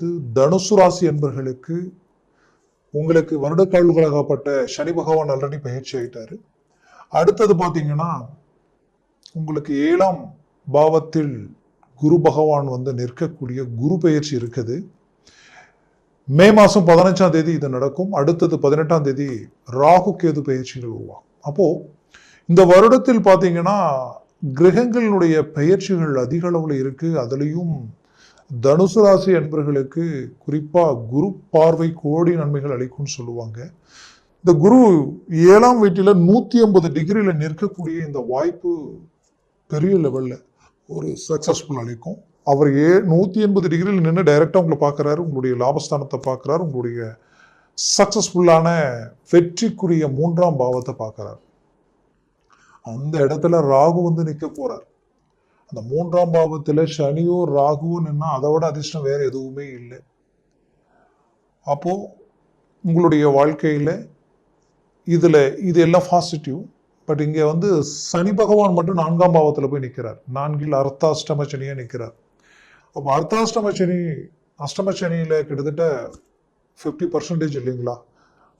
அடுத்தது தனுசு ராசி என்பர்களுக்கு உங்களுக்கு வருடக்கால்களாகப்பட்ட சனி பகவான் ஆல்ரெடி பயிற்சி ஆயிட்டாரு. அடுத்தது பாத்தீங்கன்னா உங்களுக்கு 7ஆம் பாவத்தில் குரு பகவான் வந்து நிற்கக்கூடிய குரு பயிற்சி இருக்குது. மே மாசம் 15ஆம் தேதி இது நடக்கும். அடுத்தது 18ஆம் தேதி ராகு கேது பயிற்சிகள் உருவாகும். அப்போ இந்த வருடத்தில் பாத்தீங்கன்னா கிரகங்களுடைய பயிற்சிகள் அதிக அளவுல இருக்கு. அதுலயும் தனுசு ராசி என்பர்களுக்கு குறிப்பா குரு பார்வை கோடி நன்மைகள் அளிக்கும்னு சொல்லுவாங்க. இந்த குரு 7ஆம் வீட்டில 180 டிகிரியில நிற்கக்கூடிய இந்த வாய்ப்பு பெரிய லெவல்ல ஒரு சக்சஸ்ஃபுல் அளிக்கும். அவர் 180 டிகிரியில் நின்று டைரக்டா உங்களை பார்க்கிறாரு, உங்களுடைய லாபஸ்தானத்தை பார்க்கிறாரு, உங்களுடைய சக்சஸ்ஃபுல்லான வெற்றிக்குரிய 3ஆம் பாவத்தை பார்க்கிறார். அந்த இடத்துல ராகு வந்து நிற்க போறார். அந்த 3ஆம் பாவத்துல சனியோ ராகுவோ நின்னா அதை விட அதிர்ஷ்டம் வேற எதுவுமே இல்லை. அப்போ உங்களுடைய வாழ்க்கையில இது எல்லாம் பாசிட்டிவ். பட் இங்க வந்து சனி பகவான் மட்டும் 4ஆம் பாவத்துல போய் நிற்கிறார். 4இல் அர்த்தாஷ்டம சனியா நிற்கிறார். அப்போ அர்த்தாஷ்டம சனி அஷ்டம சனியில கிட்டத்தட்ட 50% இல்லைங்களா,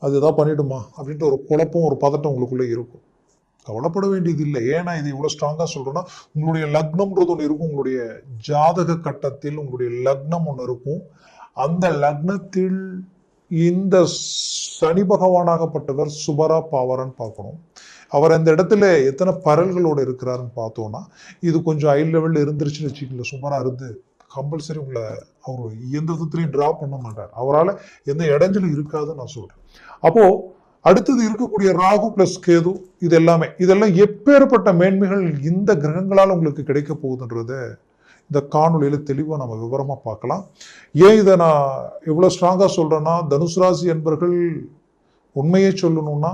அதுதான் பண்ணிடுமா அப்படின்ட்டு ஒரு குழப்பம் ஒரு பதட்டம் உங்களுக்குள்ள இருக்கும். கவலைப்பட வேண்டியது இல்லை. ஏன்னா இது இவ்வளவு ஸ்ட்ராங்கா சொல்றோம்னா உங்களுடைய லக்னம்ன்றது ஒன்று இருக்கும். உங்களுடைய ஜாதக கட்டத்தில் உங்களுடைய லக்னம் ஒன்று இருக்கும். அந்த லக்னத்தில் இந்த சனி பகவானாகப்பட்டவர் சுபரா பாவரான்னு பார்க்கணும். அவர் அந்த இடத்துல எத்தனை பரல்களோடு இருக்கிறாருன்னு பார்த்தோம்னா இது கொஞ்சம் ஹை லெவல்ல இருந்துருச்சுன்னு வச்சுக்கல, சுபரா இருந்து கம்பல்சரி உங்களை அவர் எந்த விதத்திலையும் டிரா பண்ண மாட்டார். அவரால் எந்த இடைஞ்சலும் இருக்காதுன்னு நான் சொல்றேன். அப்போ அடுத்தது இருக்கக்கூடிய ராகு பிளஸ் கேது இதெல்லாம் எப்பேற்பட்ட மேன்மைகள் இந்த கிரகங்களால் உங்களுக்கு கிடைக்க போகுதுன்றத இந்த காணொலியில தெளிவா நம்ம விவரமா பார்க்கலாம். ஏன் இதை நான் எவ்வளவு ஸ்ட்ராங்கா சொல்றேன்னா, தனுசு ராசி என்பர்கள் உண்மையை சொல்லணும்னா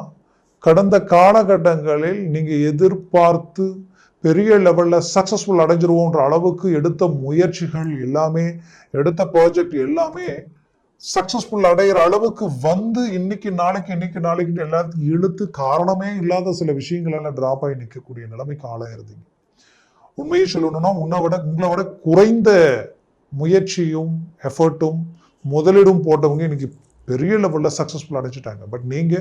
கடந்த காலகட்டங்களில் நீங்க எதிர்பார்த்து பெரிய லெவல்ல சக்சஸ்ஃபுல் அடைஞ்சிருவோன்ற அளவுக்கு எடுத்த முயற்சிகள் எல்லாமே, எடுத்த ப்ராஜெக்ட் எல்லாமே சக்சஸ்ஃபுல் அடைகிற அளவுக்கு வந்து இன்னைக்கு நாளைக்கு எல்லாத்துக்கும் இழுத்து காரணமே இல்லாத சில விஷயங்கள் எல்லாம் டிராப் ஆகி நிற்கக்கூடிய நிலைமைக்கு ஆளாயிருந்தீங்க. உண்மையை சொல்லணும்னா உங்களை விட குறைந்த முயற்சியும் எஃபர்ட்டும் முதலீடும் போட்டவங்க இன்னைக்கு பெரிய லெவல்ல சக்சஸ்ஃபுல் அடைஞ்சிட்டாங்க. பட் நீங்க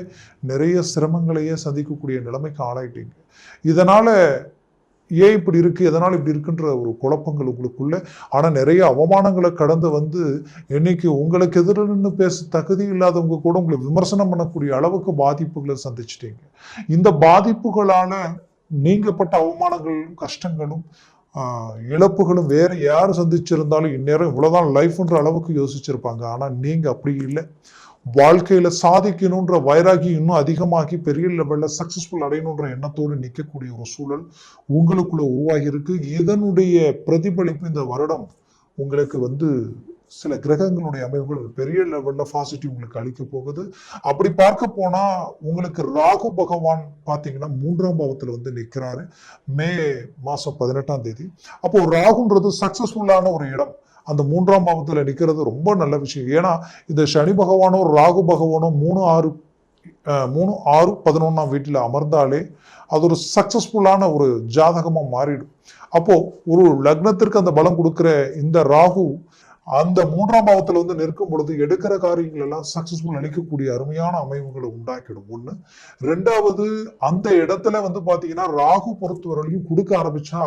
நிறைய சிரமங்களையே சந்திக்கக்கூடிய நிலைமைக்கு ஆளாயிட்டீங்க. இதனால ஏன் இப்படி இருக்கு, எதனால இப்படி இருக்குன்ற ஒரு குழப்பங்கள் உங்களுக்குள்ள. ஆனா நிறைய அவமானங்களை கடந்து வந்து இன்னைக்கு உங்களுக்கு எதிர நின்று பேச தகுதி இல்லாதவங்க கூட உங்களை விமர்சனம் பண்ணக்கூடிய அளவுக்கு பாதிப்புகளை சந்திச்சிட்டீங்க. இந்த பாதிப்புகளால நீங்கப்பட்ட அவமானங்களும் கஷ்டங்களும் இழப்புகளும் வேற யாரு சந்திச்சிருந்தாலும் இந்நேரம் இவ்வளவுதான் லைஃப்ன்ற அளவுக்கு யோசிச்சிருப்பாங்க. ஆனா நீங்க அப்படி இல்லை. வாழ்க்கையில சாதிக்கணும்ன்ற வைராகி இன்னும் அதிகமாகி பெரிய லெவல்ல சக்சஸ்ஃபுல் அடையணுன்ற எண்ணத்தோடு நிற்கக்கூடிய ஒரு சூழல் உங்களுக்குள்ள உருவாகி இருக்கு. இதனுடைய பிரதிபலிப்பு இந்த வருடம் உங்களுக்கு வந்து சில கிரகங்களுடைய அமைப்புகள் பெரிய லெவல்ல பாசிட்டிவ் உங்களுக்கு அளிக்க போகுது. அப்படி பார்க்க போனா உங்களுக்கு ராகு பகவான் பாத்தீங்கன்னா 3ஆம் பாவத்துல வந்து நிற்கிறாரு மே மாசம் 18ஆம் தேதி. அப்போ ராகுன்றது சக்சஸ்ஃபுல்லான ஒரு இடம். அந்த 3ஆம் பாவத்துல நிற்கிறது ரொம்ப நல்ல விஷயம். ஏன்னா இந்த சனி பகவானோ ராகு பகவானோ 3-6-11ஆம் வீட்டுல அமர்ந்தாலே அது ஒரு சக்சஸ்ஃபுல்லான ஒரு ஜாதகமா மாறிடும். அப்போ ஒரு லக்னத்திற்கு அந்த பலம் கொடுக்கிற இந்த ராகு அந்த 3ஆம் பாவத்துல வந்து நிற்கும் பொழுது எடுக்கிற காரியங்கள் எல்லாம் சக்சஸ்ஃபுல் அளிக்கக்கூடிய அருமையான அமைவுகளை உண்டாக்கிடும். ஒண்ணு. ரெண்டாவது, அந்த இடத்துல வந்து பாத்தீங்கன்னா ராகு பொறுத்தவரையிலையும் கொடுக்க ஆரம்பிச்சா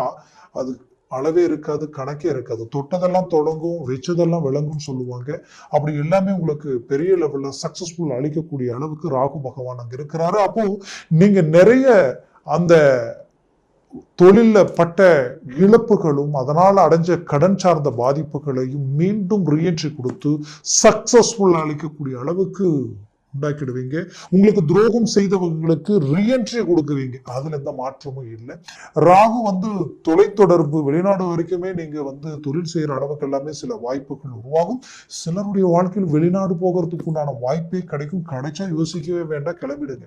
அது அளவே இருக்காது, கணக்கே இருக்காது. தொட்டதெல்லாம் தொடங்கும், வச்சதெல்லாம் விளங்கும் சொல்லுவாங்க. அப்படி எல்லாமே உங்களுக்கு பெரிய லெவல்ல சக்சஸ்ஃபுல் அளிக்கக்கூடிய அளவுக்கு ராகு பகவான் அங்க இருக்கிறாரு. அப்போ நீங்க நிறைய அந்த தொழில பட்ட இழப்புகளும் அதனால அடைஞ்ச கடன் சார்ந்த பாதிப்புகளையும் மீண்டும் ரீஎன்ட்ரி கொடுத்து சக்சஸ்ஃபுல் அளிக்கக்கூடிய அளவுக்கு உண்டாக்கிடுவீங்க. உங்களுக்கு துரோகம் செய்தவங்களுக்கு ரீஎன்ட்ரி கொடுக்குவீங்க. அதுல எந்த மாற்றமும் இல்லை. ராகு வந்து தொலைத்தொடர்பு வெளிநாடு வரைக்குமே நீங்க வந்து தொழில் செய்யற அளவுக்கு எல்லாமே சில வாய்ப்புகள் உருவாகும். சிலருடைய வாழ்க்கையில் வெளிநாடு போகிறதுக்கு உண்டான வாய்ப்பே கிடைக்கும். கிடைச்சா யோசிக்கவே வேண்டாம், கிளம்பிடுங்க.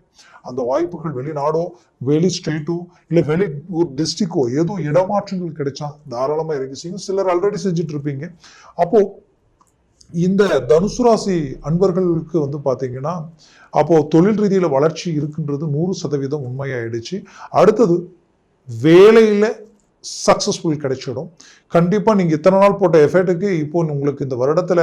அந்த வாய்ப்புகள் வெளிநாடோ வெளி ஸ்டேட்டோ இல்ல வெளி ஒரு டிஸ்ட்ரிக்டோ ஏதோ இடமாற்றங்கள் கிடைச்சா தாராளமா இறங்கி செய்யுங்க. சிலர் ஆல்ரெடி செஞ்சுட்டு இருப்பீங்க. அப்போ இந்த தனுசு ராசி அன்பர்களுக்கு வந்து பாத்தீங்கன்னா அப்போ தொழில் ரீதியில வளர்ச்சி இருக்குன்றது 100% உண்மையாயிடுச்சு. அடுத்தது வேலையில சக்சஸ்ஃபுல் கிடைச்சிடும். கண்டிப்பா நீங்க இத்தனை நாள் போட்ட எஃபர்ட்டுக்கு இப்போ உங்களுக்கு இந்த வருடத்துல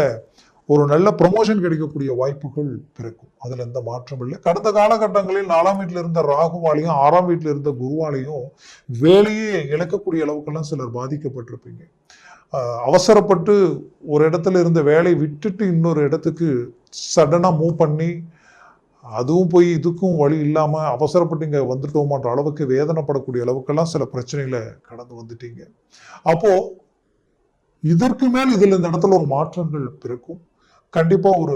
ஒரு நல்ல ப்ரொமோஷன் கிடைக்கக்கூடிய வாய்ப்புகள் பிறக்கும். அதுல எந்த மாற்றம் இல்லை. கடந்த காலகட்டங்களில் 4ஆம் வீட்டில் இருந்த ராகுவாலையும் 6ஆம் வீட்டில் இருந்த குருவாலையும் வேலையே இழக்கக்கூடிய அளவுக்கெல்லாம் சிலர் பாதிக்கப்பட்டிருப்பீங்க. அவசரப்பட்டு ஒரு இடத்துல இருந்த வேலையை விட்டுட்டு இன்னொரு இடத்துக்கு சடனா மூவ் பண்ணி, அதுவும் போய் இதுக்கும் வழி இல்லாம அவசரப்பட்டு இங்க வந்துட்டோமான்ற அளவுக்கு வேதனைப்படக்கூடிய அளவுக்கெல்லாம் சில பிரச்சனைகளை கடந்து வந்துட்டீங்க. அப்போ இதற்கு மேல் இதுல இந்த இடத்துல ஒரு மாற்றங்கள் பிறக்கும். கண்டிப்பா ஒரு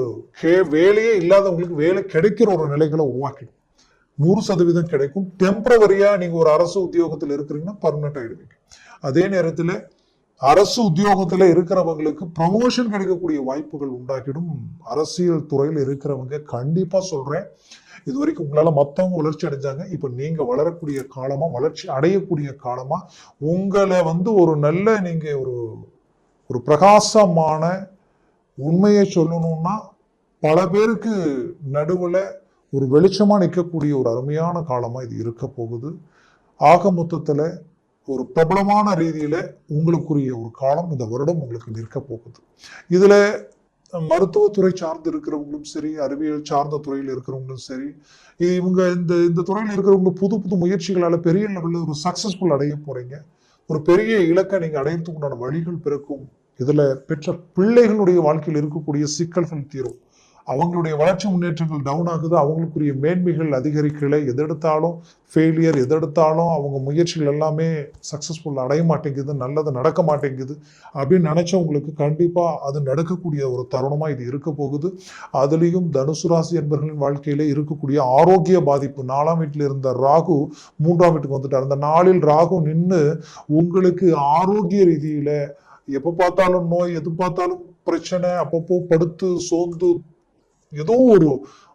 வேலையே இல்லாதவங்களுக்கு வேலை கிடைக்கிற ஒரு நிலைகளை உருவாக்கிடும். 100% கிடைக்கும். டெம்பரவரியா நீங்க ஒரு அரசு உத்தியோகத்தில் இருக்கிறீங்கன்னா பர்மனெண்ட் ஆயிடுவீங்க. அதே நேரத்துல அரசு உத்தியோகத்துல இருக்கிறவங்களுக்கு ப்ரமோஷன் கிடைக்கக்கூடிய வாய்ப்புகள் உண்டாக்கிடும். அரசியல் துறையில் இருக்கிறவங்க கண்டிப்பா சொல்றேன், இது வரைக்கும் உங்களால மத்தவங்க வளர்ச்சி அடைஞ்சாங்க, இப்ப நீங்க வளரக்கூடிய காலமா, வளர்ச்சி அடையக்கூடிய காலமா, உங்களை ஒரு நல்ல நீங்க ஒரு பிரகாசமான உண்மையை சொல்லணும்னா பல பேருக்கு நடுவுல ஒரு வெளிச்சமா நிற்கக்கூடிய ஒரு அருமையான காலமா இது இருக்க போகுது. ஆக மொத்தத்துல ஒரு பிரபலமான ரீதியில உங்களுக்குரிய ஒரு காலம் இந்த வருடம் உங்களுக்கு நிற்க போகுது. இதுல மருத்துவத்துறை சார்ந்து இருக்கிறவங்களும் சரி, அறிவியல் சார்ந்த துறையில் இருக்கிறவங்களும் சரி, இவங்க இந்த துறையில் இருக்கிறவங்க புது புது முயற்சிகளால பெரிய லெவல்ல ஒரு சக்சஸ்ஃபுல் அடைய போறீங்க. ஒரு பெரிய இலக்கை நீங்க அடையறதுக்கு உண்டான வழிகள் பிறக்கும். இதுல பெற்ற பிள்ளைகளுடைய வாழ்க்கையில் இருக்கக்கூடிய சிக்கல்கள் தீரும். அவங்களுடைய வளர்ச்சி முன்னேற்றங்கள் டவுன் ஆகுது, அவங்களுக்குரிய மேன்மைகள் அதிகரிக்கலை, எதெடுத்தாலும் ஃபெயிலியர், எதெடுத்தாலும் அவங்க முயற்சிகள் எல்லாமே சக்சஸ்ஃபுல் அடைய மாட்டேங்குது, நல்லது நடக்க மாட்டேங்குது அப்படின்னு நினைச்சவங்களுக்கு கண்டிப்பா அது நடக்கக்கூடிய ஒரு தருணமா இது இருக்க போகுது. அதுலேயும் தனுசு ராசி என்பவர்களின் வாழ்க்கையிலே இருக்கக்கூடிய ஆரோக்கிய பாதிப்பு, 4ஆம் வீட்டில் இருந்த ராகு 3ஆம் வீட்டுக்கு வந்துட்டார். அந்த நாளில் ராகு நின்று உங்களுக்கு ஆரோக்கிய ரீதியில எப்ப பார்த்தாலும் நோய், எது பார்த்தாலும் பிரச்சனை, அப்பப்போ படுத்து சோர்ந்து ஏதோ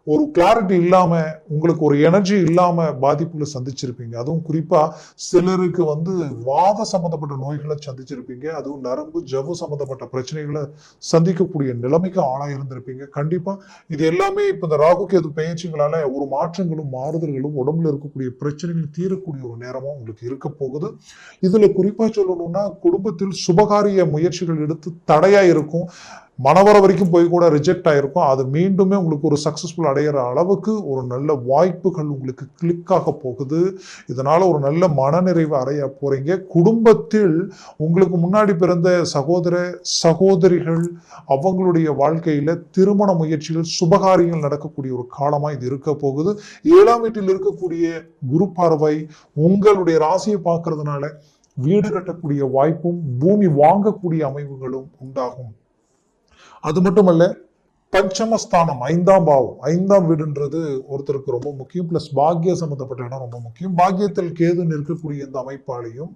ஒரு கிளாரிட்டி இல்லாம, உங்களுக்கு ஒரு எனர்ஜி இல்லாம பாதிப்புகளை சந்திச்சிருப்பீங்க. அதுவும் குறிப்பா சிலருக்கு வாத சம்பந்தப்பட்ட நோய்களை சந்திச்சிருப்பீங்க. அதுவும் நரம்பு ஜவ்வு சம்பந்தப்பட்ட பிரச்சனைகளை சந்திக்கக்கூடிய நிலைமைக்கு ஆளாயிருந்திருப்பீங்க. கண்டிப்பா இது எல்லாமே இப்ப இந்த ராகு கேது பெயர்ச்சிகளால ஒரு மாற்றங்களும் மாறுதல்களும் உடம்புல இருக்கக்கூடிய பிரச்சனைகள் தீரக்கூடிய ஒரு நேரமா உங்களுக்கு இருக்க போகுது. இதுல குறிப்பா சொல்லணும்னா குடும்பத்தில் சுபகாரிய முயற்சிகள் எடுத்து தடையா இருக்கும், மனவர வரைக்கும் போய் கூட ரிஜெக்ட் ஆயிருக்கும். அது மீண்டுமே உங்களுக்கு ஒரு சக்சஸ்ஃபுல் அடையிற அளவுக்கு ஒரு நல்ல வாய்ப்புகள் உங்களுக்கு கிளிக் ஆக போகுது. இதனால ஒரு நல்ல மனநிறைவு அடைய போறீங்க. குடும்பத்தில் உங்களுக்கு முன்னாடி பிறந்த சகோதர சகோதரிகள் அவங்களுடைய வாழ்க்கையில திருமண முயற்சிகள், சுபகாரியங்கள் நடக்கக்கூடிய ஒரு காலமா இது இருக்க போகுது. 7ஆம் வீட்டில் இருக்கக்கூடிய குரு பார்வை உங்களுடைய ராசியை பார்க்கறதுனால வீடு கட்டக்கூடிய வாய்ப்பும் பூமி வாங்கக்கூடிய அமைவுகளும் உண்டாகும். அது மட்டுமல்ல, பஞ்சமஸ்தானம் 5ஆம் பாவம், 5ஆம் வீடுன்றது ஒருத்தருக்கு ரொம்ப முக்கியம். பிளஸ் பாக்கிய சம்பந்தப்பட்ட இடம் ரொம்ப முக்கியம். பாக்கியத்தில் கேது நிற்கக்கூடிய இந்த அமைப்பாலையும்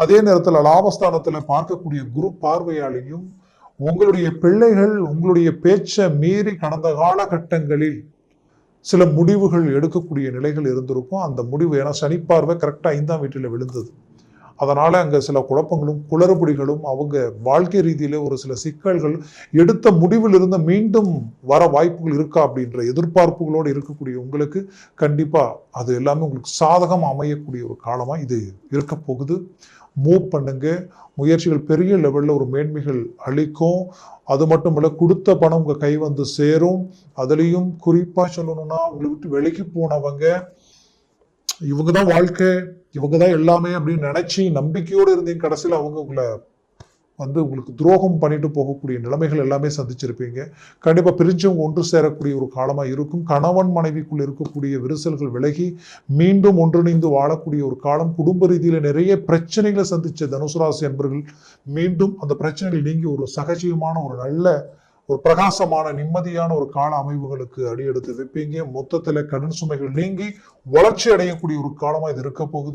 அதே நேரத்தில் லாபஸ்தானத்துல பார்க்கக்கூடிய குரு பார்வையாலையும் உங்களுடைய பிள்ளைகள் உங்களுடைய பேச்சை மீறி கடந்த காலகட்டங்களில் சில முடிவுகள் எடுக்கக்கூடிய நிலைகள் இருந்திருக்கும். அந்த முடிவு, ஏன்னா சனி பார்வை கரெக்டா 5ஆம் வீட்டில் விழுந்தது, அதனால அங்க சில குழப்பங்களும் குளறுபடிகளும், அவங்க வாழ்க்கை ரீதியில ஒரு சில சிக்கல்கள், எடுத்த முடிவில் இருந்த மீண்டும் வர வாய்ப்புகள் இருக்கா அப்படின்ற எதிர்பார்ப்புகளோடு இருக்கக்கூடிய உங்களுக்கு கண்டிப்பா அது எல்லாமே உங்களுக்கு சாதகம் அமையக்கூடிய ஒரு காலமா இது இருக்க போகுது. மூவ் பண்ணுங்க. முயற்சிகள் பெரிய லெவல்ல ஒரு மேன்மைகள் அளிக்கும். அது மட்டும் இல்ல, கொடுத்த பணம் உங்க கை சேரும். அதுலயும் குறிப்பா சொல்லணும்னா, உங்களை விட்டு விலகி போனவங்க, இவங்கதான் வாழ்க்கை, இவங்கதான் எல்லாமே அப்படின்னு நினைச்சு நம்பிக்கையோடு இருந்தீங்க, கடைசியில் அவங்க உங்களை உங்களுக்கு துரோகம் பண்ணிட்டு போகக்கூடிய நிலைமைகள் எல்லாமே சந்திச்சிருப்பீங்க. கண்டிப்பா பிரிஞ்சவங்க ஒன்று சேரக்கூடிய ஒரு காலமா இருக்கும். கணவன் மனைவிக்குள் இருக்கக்கூடிய விரிசல்கள் விலகி மீண்டும் ஒன்றிணைந்து வாழக்கூடிய ஒரு காலம். குடும்ப ரீதியில நிறைய பிரச்சனைகளை சந்திச்ச தனுசு ராசி என்பர்கள் மீண்டும் அந்த பிரச்சனைகள் நீங்கி ஒரு சகஜமான ஒரு நல்ல ஒரு பிரகாசமான நிம்மதியான ஒரு கால அமைவுகளுக்கு அடியெடுத்து வைப்பீங்க. மொத்தத்துல கடன் சுமைகள் நீங்கி வளர்ச்சி அடையக்கூடிய ஒரு காலமா இது இருக்க போகுது.